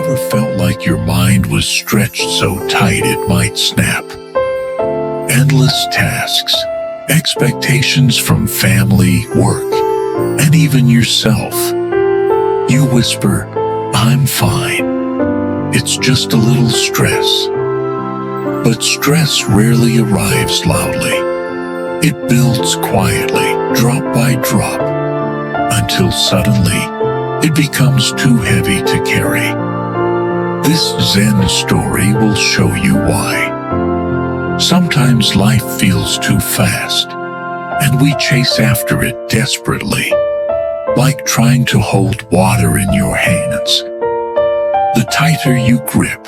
ever felt like your mind was stretched so tight it might snap? Endless tasks, expectations from family, work, and even yourself. You whisper, "I'm fine. It's just a little stress." But stress rarely arrives loudly. It builds quietly, drop by drop, until suddenly it becomes too heavy to carry. This Zen story will show you why. Sometimes life feels too fast, and we chase after it desperately, like trying to hold water in your hands. The tighter you grip,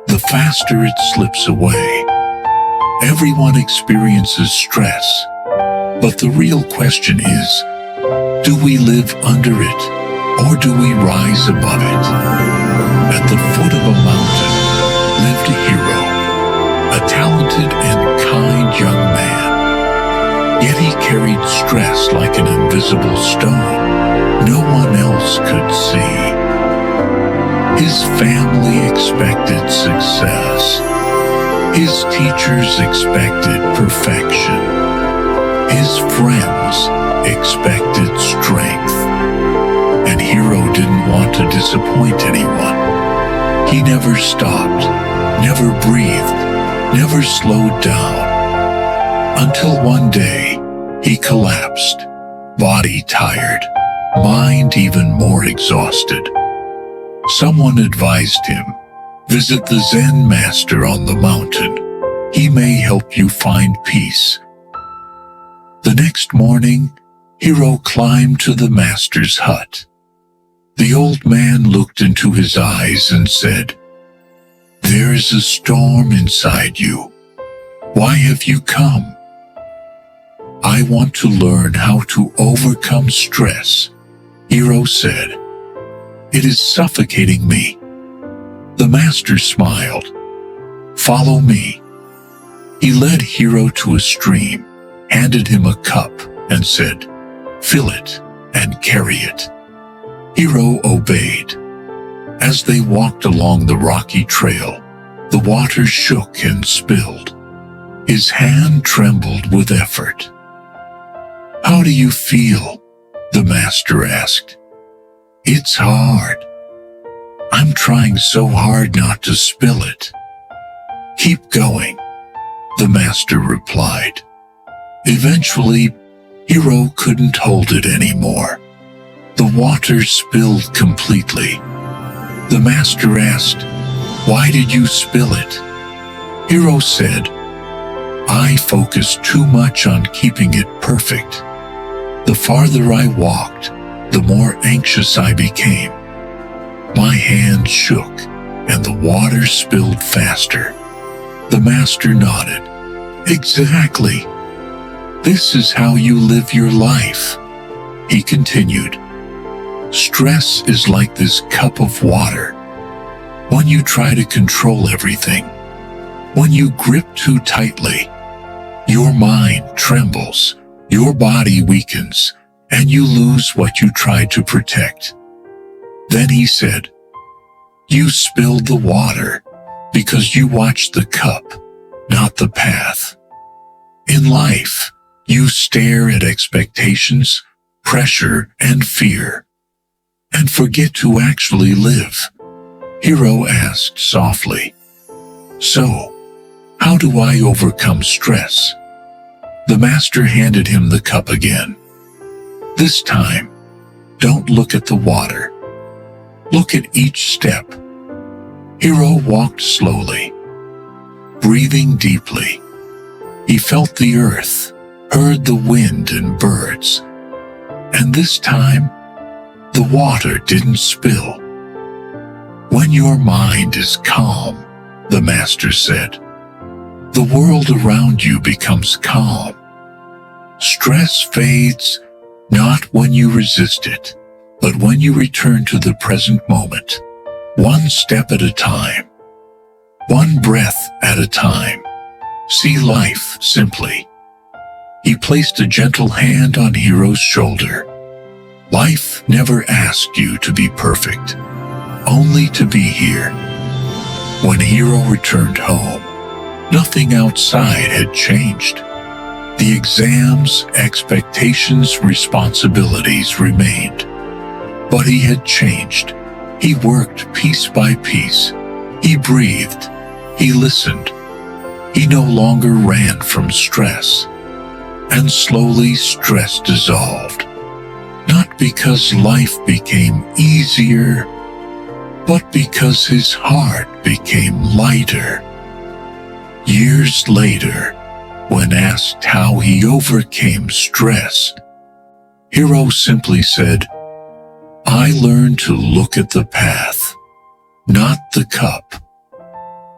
the faster it slips away. Everyone experiences stress, but the real question is, do we live under it, or do we rise above it? At the foot of a mountain lived a hero, a talented and kind young man. Yet he carried stress like an invisible stone no one else could see. His family expected success. His teachers expected perfection. His friends expected strength. And Hiro didn't want to disappoint anyone. He never stopped, never breathed, never slowed down. Until one day, he collapsed, body tired, mind even more exhausted. Someone advised him, visit the Zen master on the mountain. He may help you find peace. The next morning, Hiro climbed to the master's hut. The old man looked into his eyes and said, "There is a storm inside you. Why have you come?" "I want to learn how to overcome stress," Hiro said. "It is suffocating me." The master smiled. "Follow me." He led Hiro to a stream, handed him a cup, and said, "Fill it and carry it." Hiro obeyed. As they walked along the rocky trail, the water shook and spilled. His hand trembled with effort. "How do you feel?" the master asked. "It's hard. I'm trying so hard not to spill it." "Keep going," the master replied. Eventually, Hiro couldn't hold it anymore. The water spilled completely. The master asked, "Why did you spill it?" Hiro said, "I focused too much on keeping it perfect. The farther I walked, the more anxious I became. My hand shook, and the water spilled faster." The master nodded. "Exactly. This is how you live your life," he continued. "Stress is like this cup of water. When you try to control everything, when you grip too tightly, your mind trembles, your body weakens, and you lose what you tried to protect." Then he said, "You spilled the water because you watched the cup, not the path. In life, you stare at expectations, pressure, and fear, and forget to actually live." Hiro asked softly, "So, how do I overcome stress?" The master handed him the cup again. "This time, don't look at the water. Look at each step." Hiro walked slowly, breathing deeply. He felt the earth, heard the wind and birds, and this time, the water didn't spill. "When your mind is calm," the master said, "the world around you becomes calm. Stress fades not when you resist it, but when you return to the present moment, one step at a time, one breath at a time. See life simply." He placed a gentle hand on Hiro's shoulder. "Life never asked you to be perfect. only to be here. When Hiro returned home, nothing outside had changed. The exams, expectations, responsibilities remained. But he had changed. He worked piece by piece. He breathed. He listened. He no longer ran from stress. And slowly stress dissolved. Not because life became easier, but because his heart became lighter. Years later, when asked how he overcame stress, Hiro simply said, "I learned to look at the path, not the cup."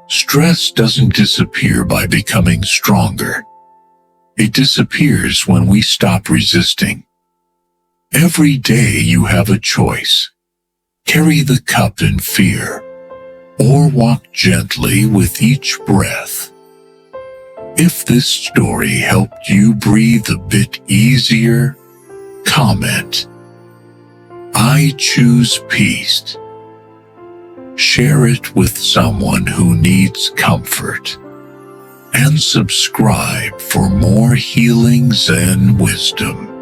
Stress doesn't disappear by becoming stronger. It disappears when we stop resisting. Every day you have a choice. Carry the cup in fear, or walk gently with each breath. If this story helped you breathe a bit easier, comment, "I choose peace." Share it with someone who needs comfort. And subscribe for more healings and wisdom.